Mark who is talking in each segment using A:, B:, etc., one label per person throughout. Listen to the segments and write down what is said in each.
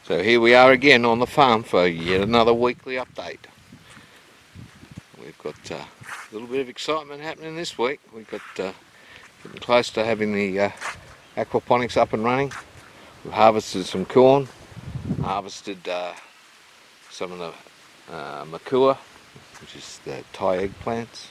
A: So here we are again on the farm for yet another weekly update. We've got a little bit of excitement happening this week. We've got getting close to having the aquaponics up and running. We've harvested some corn, harvested some of the makua, which is the Thai eggplants.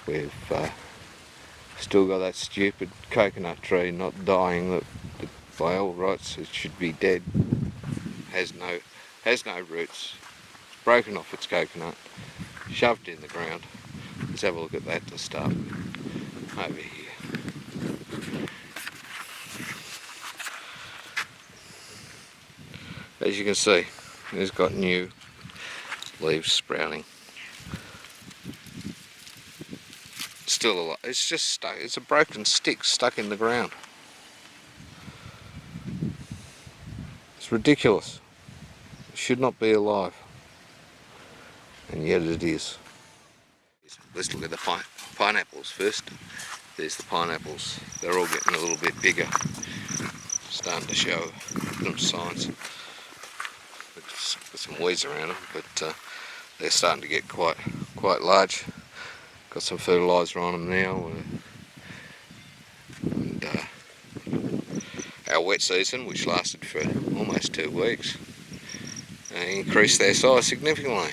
A: We've still got that stupid coconut tree not dying that by all rights it should be dead. Has no roots, broken off its coconut, shoved in the ground. Let's have a look at that to start with. Over here. As you can see, it's got new leaves sprouting. Still a lot. It's just stuck. It's a broken stick stuck in the ground. It's ridiculous. It should not be alive, and yet it is. Let's look at the pineapples first. There's the pineapples. They're all getting a little bit bigger, starting to show some signs. Got some weeds around them, but they're starting to get quite large. Got some fertiliser on them now, and our wet season, which lasted for almost 2 weeks, increased their size significantly.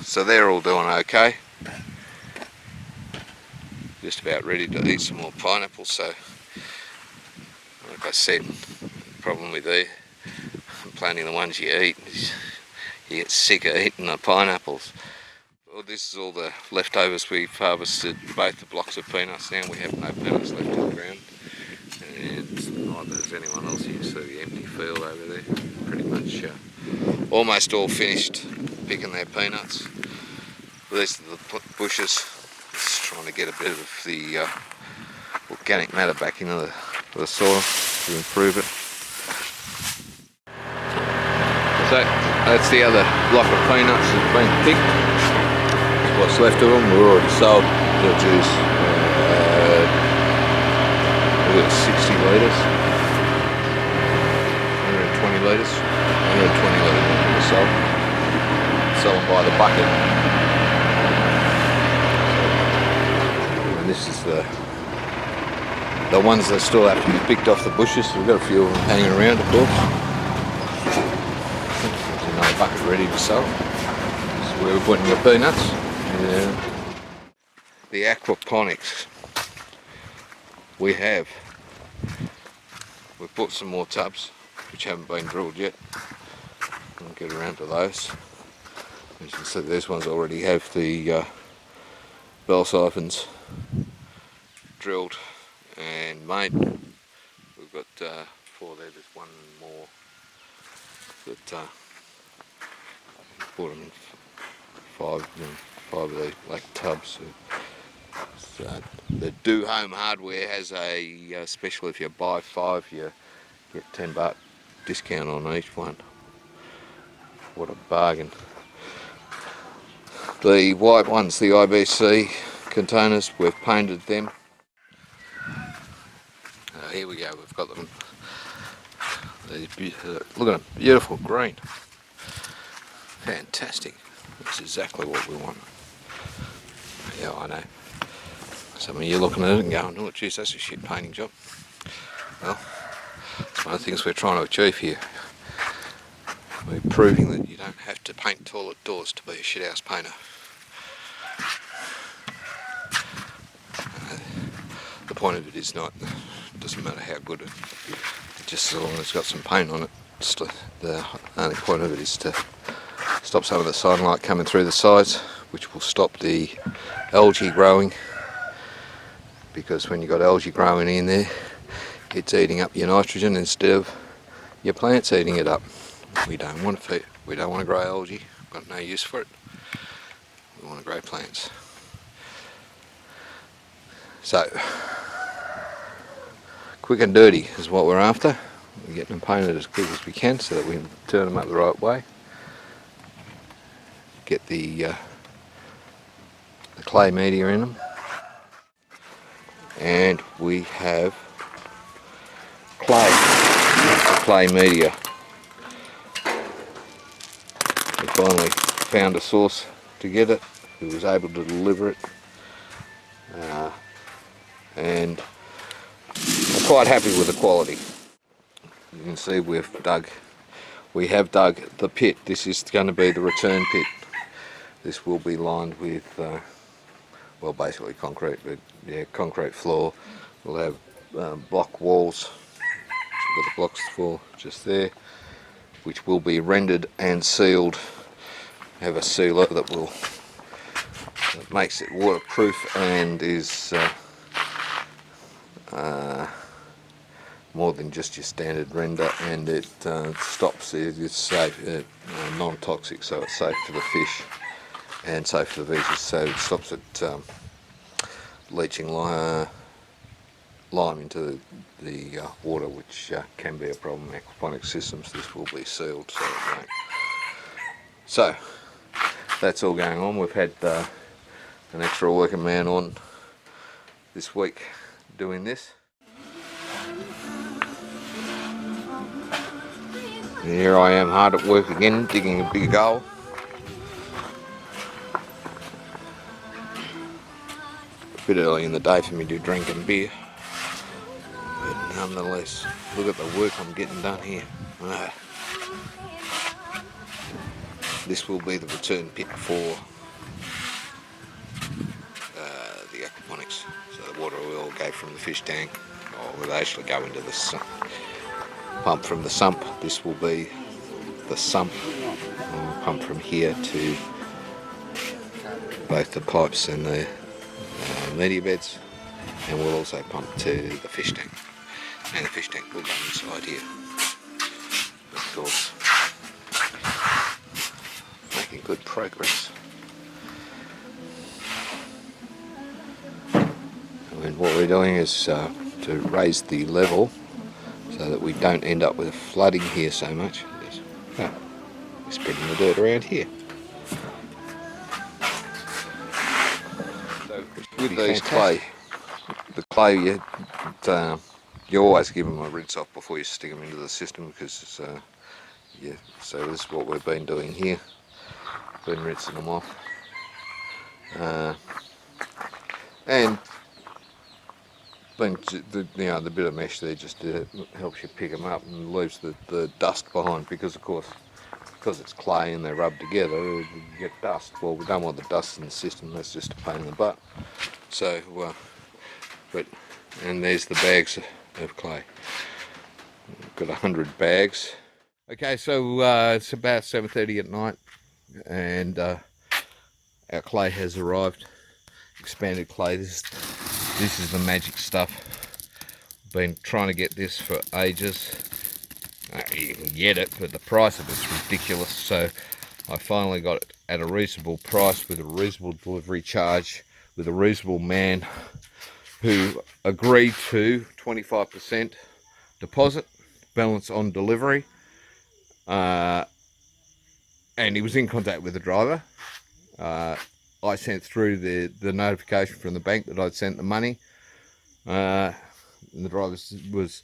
A: So they're all doing okay. Just about ready to eat some more pineapples. So, like I said, the problem with planting the ones you eat is you get sick of eating the pineapples. Well, this is all the leftovers. We've harvested both the blocks of peanuts now. We have no peanuts left in the ground, and it's not like there's anyone else here. So the empty field over there, pretty much almost all finished picking their peanuts. These are the bushes. Just trying to get a bit of the organic matter back into the soil to improve it. So that's the other block of peanuts that's been picked. What's left of them, we've already sold the juice. We've got 60 litres, 120 litres, 120 litres we sold. Sell them by the bucket. And this is the ones that still have to be picked off the bushes. So we've got a few of them hanging around, of course. There's another bucket ready to sell. This is where we're putting the peanuts. The aquaponics we've bought some more tubs which haven't been drilled yet. I'll get around to those. As you can see, these ones already have the bell siphons drilled and made. We've got 4 there, there's one more that bought them in 5 of these black tubs. So the Do Home Hardware has a special. If you buy 5, you get $10 discount on each one. What a bargain. The white ones, the IBC containers, we've painted them. Here we go, we've got them. Look at them, beautiful green. Fantastic. That's exactly what we want. Yeah, I know. Some of you looking at it and going, oh geez, that's a shit painting job. Well, it's one of the things we're trying to achieve here. We're proving that you don't have to paint toilet doors to be a shithouse painter. The point of it is not, it doesn't matter how good it is, just as long as it's got some paint on it. The only point of it is to stop some of the sunlight coming through the sides, which will stop the algae growing, because when you've got algae growing in there, it's eating up your nitrogen instead of your plants eating it up. We don't want to grow algae. We've got no use for it. We want to grow plants. So, quick and dirty is what we're after. We're getting them painted as quick as we can so that we can turn them up the right way. Get the clay media in them, and we have clay. clay media. We finally found a source to get it who was able to deliver it, and I'm quite happy with the quality. You can see we have dug the pit. This is going to be the return pit. This will be lined with well, basically concrete, but yeah, concrete floor. We'll have block walls. We've got the blocks for just there, which will be rendered and sealed. Have a sealer that makes it waterproof and is more than just your standard render, and it stops it. It's safe, non-toxic, so it's safe for the fish and safe for the veggies. So it stops it leaching lime into the water, which can be a problem in aquaponic systems. This will be sealed, so it won't. So that's all going on. We've had an extra working man on this week doing this. And here I am hard at work again, digging a big hole. A bit early in the day for me to drink and beer, but nonetheless, look at the work I'm getting done here. This will be the return pit for the aquaponics. So the water will go from the fish tank, or will actually go into the sump. Pump from the sump. This will be the sump. We'll pump from here to both the pipes and the media beds, and we'll also pump to the fish tank. And the fish tank will go inside here. Of course, making good progress. And what we're doing is to raise the level so that we don't end up with flooding here so much. We're spreading the dirt around here. So with these clay, the clay, you always give them a rinse off before you stick them into the system, because yeah. So this is what we've been doing here. Been rinsing them off, and the bit of mesh there just helps you pick them up and leaves the dust behind, because of course, because it's clay and they're rubbed together, you get dust. Well, we don't want the dust in the system. That's just a pain in the butt. So and there's the bags of clay. We've got 100 bags. Okay, so it's about 7:30 at night, and our clay has arrived. Expanded clay. This is the magic stuff. Been trying to get this for ages. You can get it, but the price of it's ridiculous. So I finally got it at a reasonable price, with a reasonable delivery charge, with a reasonable man who agreed to 25% deposit, balance on delivery, and he was in contact with the driver. I sent through the notification from the bank that I'd sent the money, and the driver was,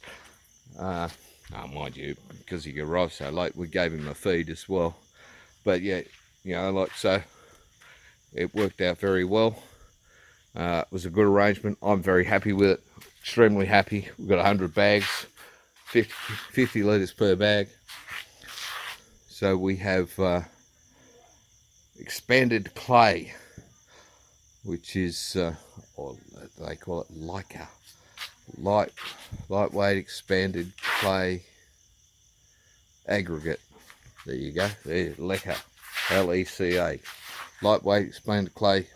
A: mind you, because he arrived so late, we gave him a feed as well. But yeah, so it worked out very well. It was a good arrangement. I'm very happy with it, extremely happy. We've got 100 bags, 50 litres per bag. So we have expanded clay, which is, or they call it LECA, Lightweight Expanded Clay Aggregate. There you go, there, LECA, LECA, Lightweight Expanded Clay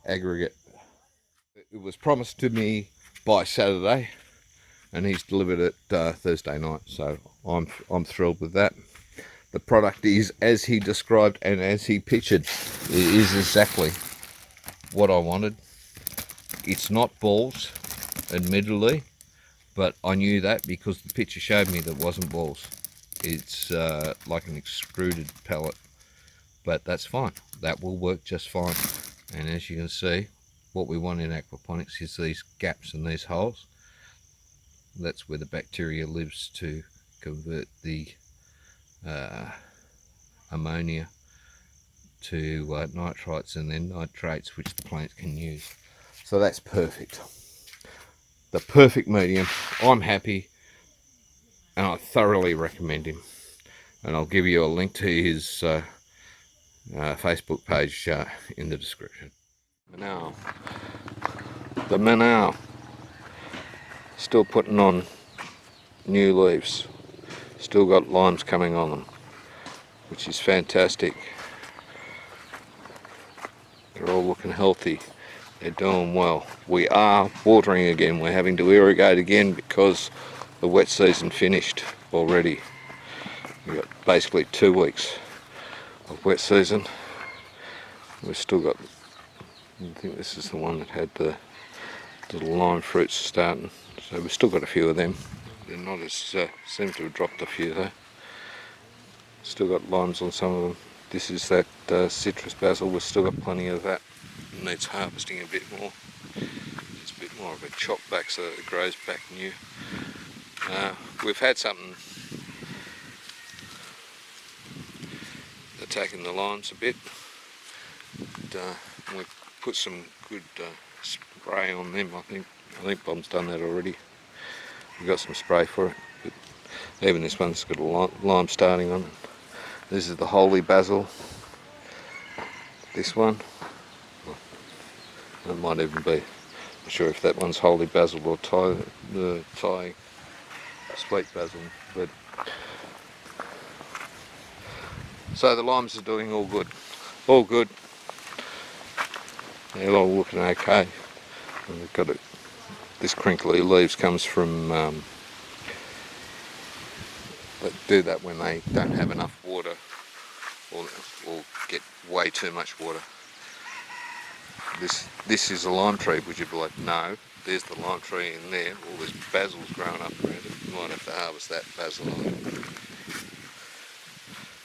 A: Aggregate. It was promised to me by Saturday, and he's delivered it Thursday night, so I'm thrilled with that. The product is as he described and as he pictured. It is exactly what I wanted. It's not balls, admittedly, but I knew that because the picture showed me that it wasn't balls. It's like an extruded pellet, but that's fine. That will work just fine. And as you can see, what we want in aquaponics is these gaps and these holes. That's where the bacteria lives to convert the ammonia to nitrites and then nitrates, which the plant can use. So that's perfect. The perfect medium. I'm happy and I thoroughly recommend him. And I'll give you a link to his Facebook page in the description. Now, the Manal still putting on new leaves. Still got limes coming on them, which is fantastic. They're all looking healthy. They're doing well. We are watering again. We're having to irrigate again because the wet season finished already. We've got basically 2 weeks of wet season. We've still got, I think this is the one that had the little lime fruits starting. So we've still got a few of them. They're not as, seem to have dropped a few though. Still got limes on some of them. This is that citrus basil. We've still got plenty of that. It needs harvesting a bit more. It's a bit more of a chop back so that it grows back new. We've had something attacking the limes a bit. And we've put some good spray on them. I think Bob's done that already. We've got some spray for it. But even this one's got a lime starting on it. This is the holy basil. This one, it might even be, not sure if that one's holy basil or Thai sweet basil. But so the limes are doing all good, all good. They're all looking okay. And we've got it. This crinkly leaves comes from. They do that when they don't have enough water or get way too much water. This is a lime tree. Would you be like, no, there's the lime tree in there. All this basil's growing up around it. You might have to harvest that basil on it.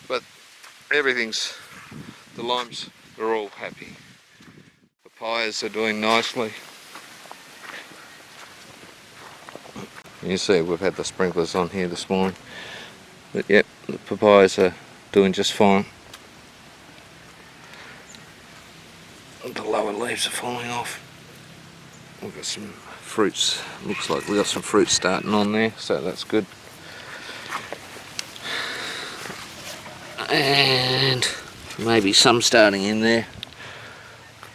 A: But the limes are all happy. Papayas are doing nicely. You see we've had the sprinklers on here this morning. But yep, the papayas are doing just fine. The lower leaves are falling off. We've got some fruits. Looks like we've got some fruits starting on there, so that's good. And maybe some starting in there.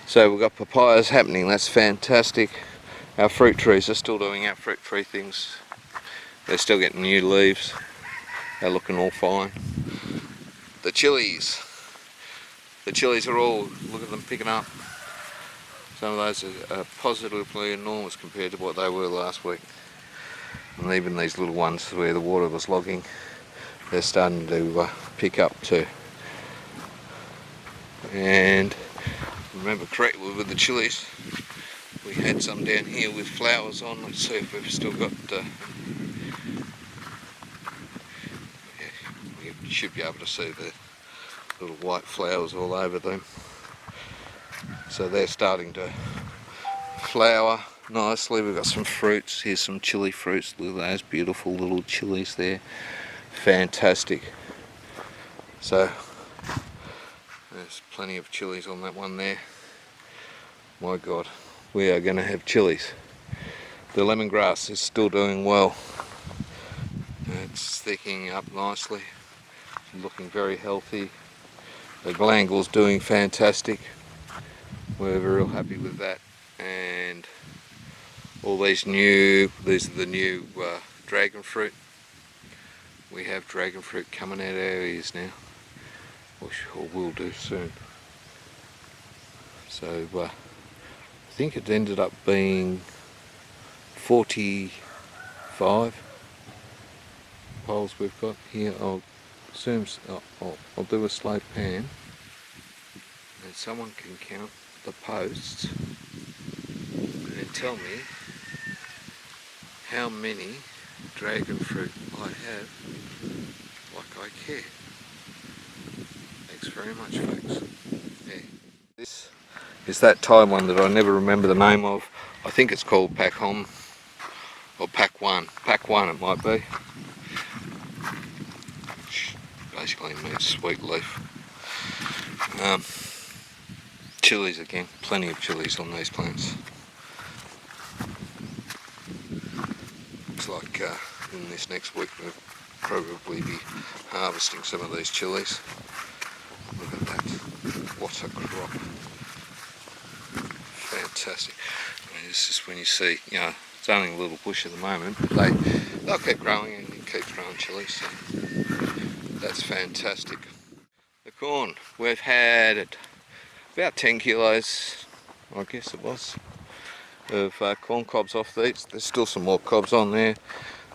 A: So we've got papayas happening, that's fantastic. Our fruit trees are still doing our fruit tree things. They're still getting new leaves. They're looking all fine. The chillies are all, look at them picking up. Some of those are positively enormous compared to what they were last week. And even these little ones where the water was logging, they're starting to pick up too. And remember correctly with the chillies, we had some down here with flowers on. Let's see if we've still got, you should be able to see the little white flowers all over them. So they're starting to flower nicely. We've got some fruits. Here's some chilli fruits. Look at those beautiful little chillies there. Fantastic. So there's plenty of chillies on that one there. My God, we are going to have chillies. The lemongrass is still doing well. It's thickening up nicely. Looking very healthy. The glangle's doing fantastic. We're real happy with that. And all these are the new dragon fruit. We have dragon fruit coming out of our ears now, or will do soon. So I think it ended up being 45 poles we've got here. I'll do a slow pan, and someone can count the posts and tell me how many dragon fruit I have, like I care. Thanks very much, folks. Yeah. This is that Thai one that I never remember the name of. I think it's called Pak Hom, or Pak One. Pak One it might be. basically means sweet leaf. Chillies again, plenty of chillies on these plants. Looks like in this next week we'll probably be harvesting some of these chillies. Look at that, what a crop. Fantastic. I mean, this is when you see, you know, it's only a little bush at the moment, but they'll keep growing and it keeps growing chillies, so that's fantastic. The corn, we've had about 10 kilos, I guess it was, of corn cobs off these. There's still some more cobs on there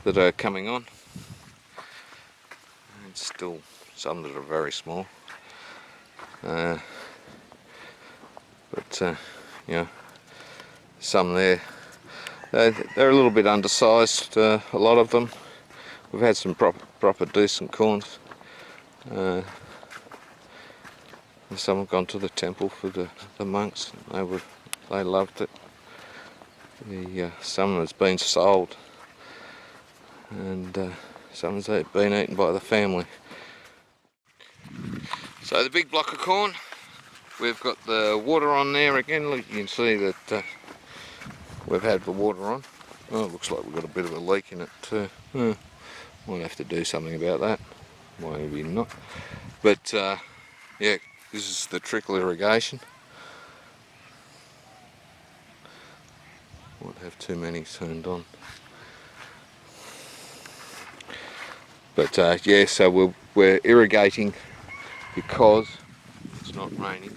A: that are coming on. And still some that are very small. But you know, some there. They're a little bit undersized, a lot of them. We've had some proper decent corns. Some have gone to the temple for the monks. They loved it. Some has been sold, and some has been eaten by the family. So the big block of corn, we've got the water on there again. Look, you can see that we've had the water on. Oh, it looks like we've got a bit of a leak in it too. Might have to do something about that. Maybe not. But yeah, this is the trickle irrigation. Won't have too many turned on. But yeah, so we're irrigating because it's not raining.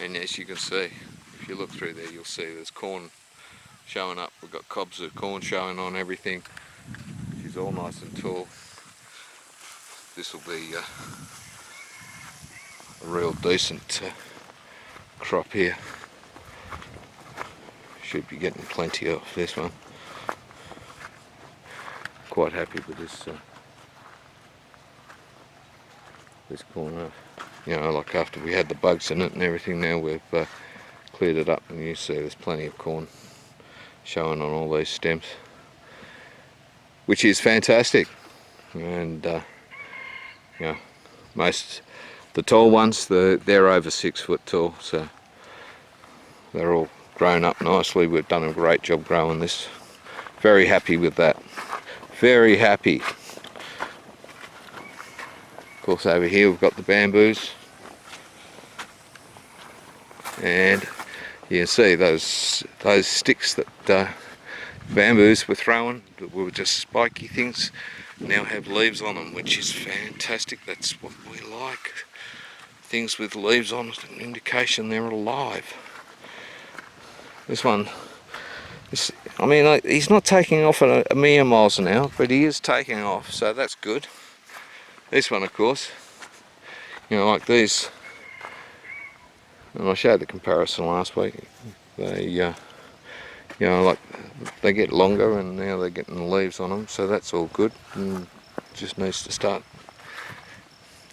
A: And as you can see, if you look through there, you'll see there's corn showing up. We've got cobs of corn showing on everything. She's all nice and tall. This will be a real decent crop here. Should be getting plenty of this one. Quite happy with this corn. You know, like after we had the bugs in it and everything, now we've cleared it up, and you see there's plenty of corn showing on all these stems, which is fantastic. And you know, the tall ones, they're over 6 foot tall, so they're all grown up nicely. We've done a great job growing this. Very happy with that. Very happy. Of course, over here we've got the bamboos, and you can see those sticks that bamboos were throwing, that were just spiky things, now have leaves on them, which is fantastic. That's what we like. Things with leaves on it, an indication they're alive. This one, I mean, he's not taking off at a mere miles an hour, but he is taking off, so that's good. This one, of course, you know, like these, and I showed the comparison last week, they, you know, like they get longer and now they're getting leaves on them, so that's all good, and just needs to start.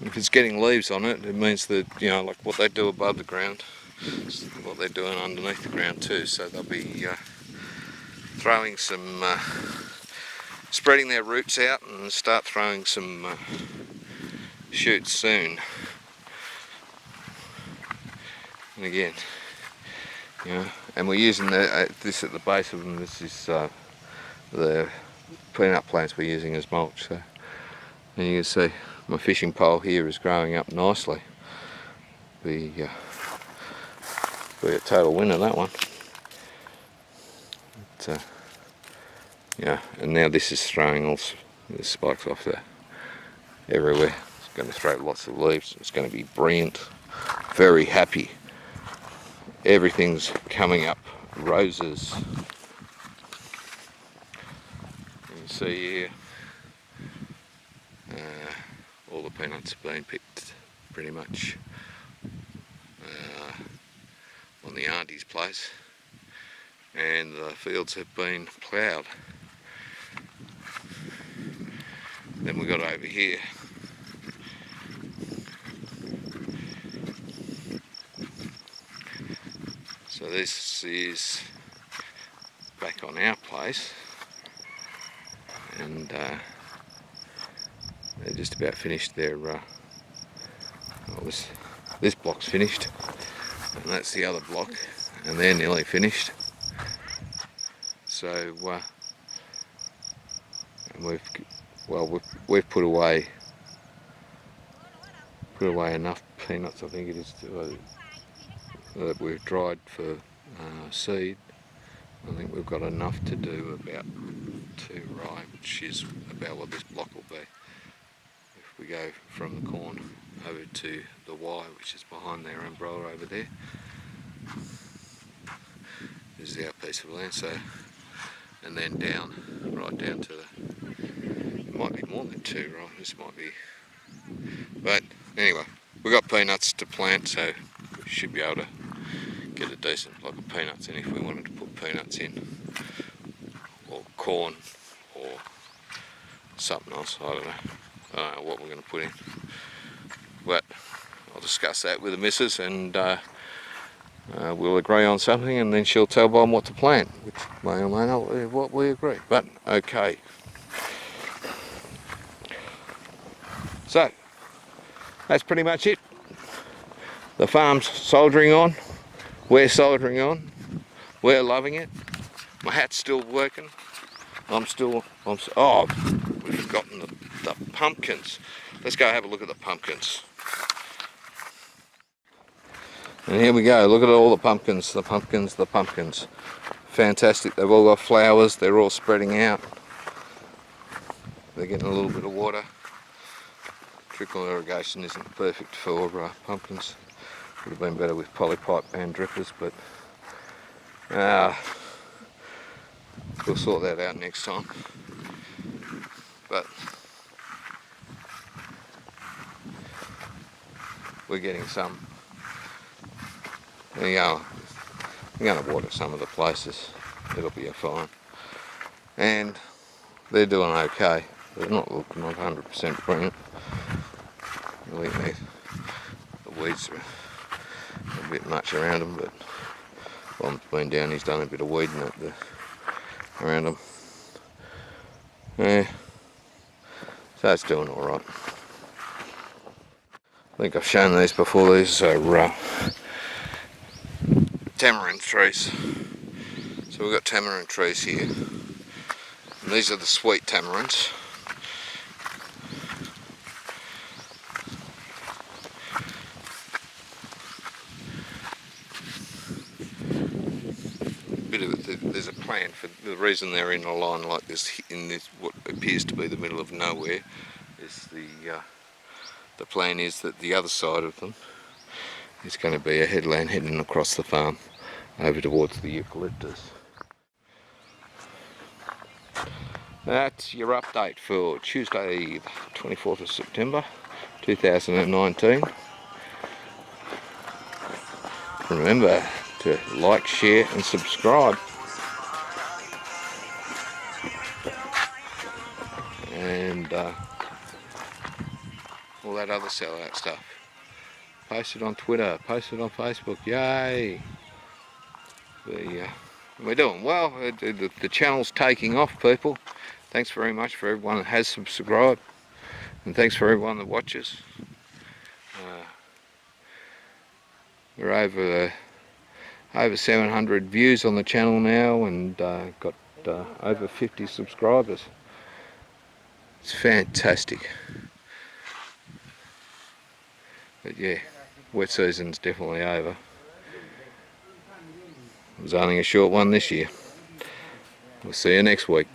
A: If it's getting leaves on it, it means that, you know, like what they do above the ground, is what they're doing underneath the ground too, so they'll be throwing some, spreading their roots out and start throwing some shoots soon. And again, you know, and we're using this at the base of them. This is the peanut plants we're using as mulch. So, and you can see my fishing pole here is growing up nicely. Be a total winner, that one. But, yeah, and now this is throwing all the spikes off there everywhere. It's going to throw lots of leaves. It's going to be brilliant. Very happy. Everything's coming up roses. You can see here, all the peanuts have been picked pretty much on the auntie's place, and the fields have been ploughed. Then we got over here. So this is back on our place, and They're just about finished their, this block's finished, and that's the other block, and they're nearly finished. So, and we've put away enough peanuts, I think it is, that we've dried for seed. I think we've got enough to do about 2 rye, which is about what this block will be. If we go from the corn over to the Y, which is behind their umbrella over there, this is our piece of land. So, and then down, right down to it might be more than 2 rye. This might be, but anyway, we've got peanuts to plant, so we should be able to get a decent block of peanuts in if we wanted to put peanuts in, or corn, or something else. I don't know what we're going to put in, but I'll discuss that with the missus, and we'll agree on something, and then she'll tell Bob what to plant, which may or may not be what we agree. But okay, so that's pretty much it. The farm's soldering on, we're soldering on, we're loving it. My hat's still working. Oh, we've forgotten the pumpkins. Let's go have a look at the pumpkins. And here we go, look at all the pumpkins, the pumpkins. Fantastic, they've all got flowers, they're all spreading out. They're getting a little bit of water. Trickle irrigation isn't perfect for pumpkins. Would have been better with polypipe and drippers, but we'll sort that out next time. But we're getting some. There you go. I'm going to water some of the places. It'll be a fine. And they're doing okay. They're not 100% brilliant. I think the weeds are a bit much around them, but Bob's been down, he's done a bit of weeding around them. Yeah, so it's doing alright. I think I've shown these before. These are tamarind trees. So we've got tamarind trees here. And these are the sweet tamarinds. There's a plan for the reason they're in a line like this, in this what appears to be the middle of nowhere. Is the plan is that the other side of them is going to be a headland heading across the farm over towards the eucalyptus. That's your update for Tuesday, the 24th of September 2019. Remember to like, share and subscribe. And all that other sellout stuff. Post it on Twitter, post it on Facebook, yay! We're doing well, the channel's taking off, people. Thanks very much for everyone that has subscribed, and thanks for everyone that watches. We're over 700 views on the channel now, and got over 50 subscribers. It's fantastic. But yeah, wet season's definitely over. It was only a short one this year. We'll see you next week.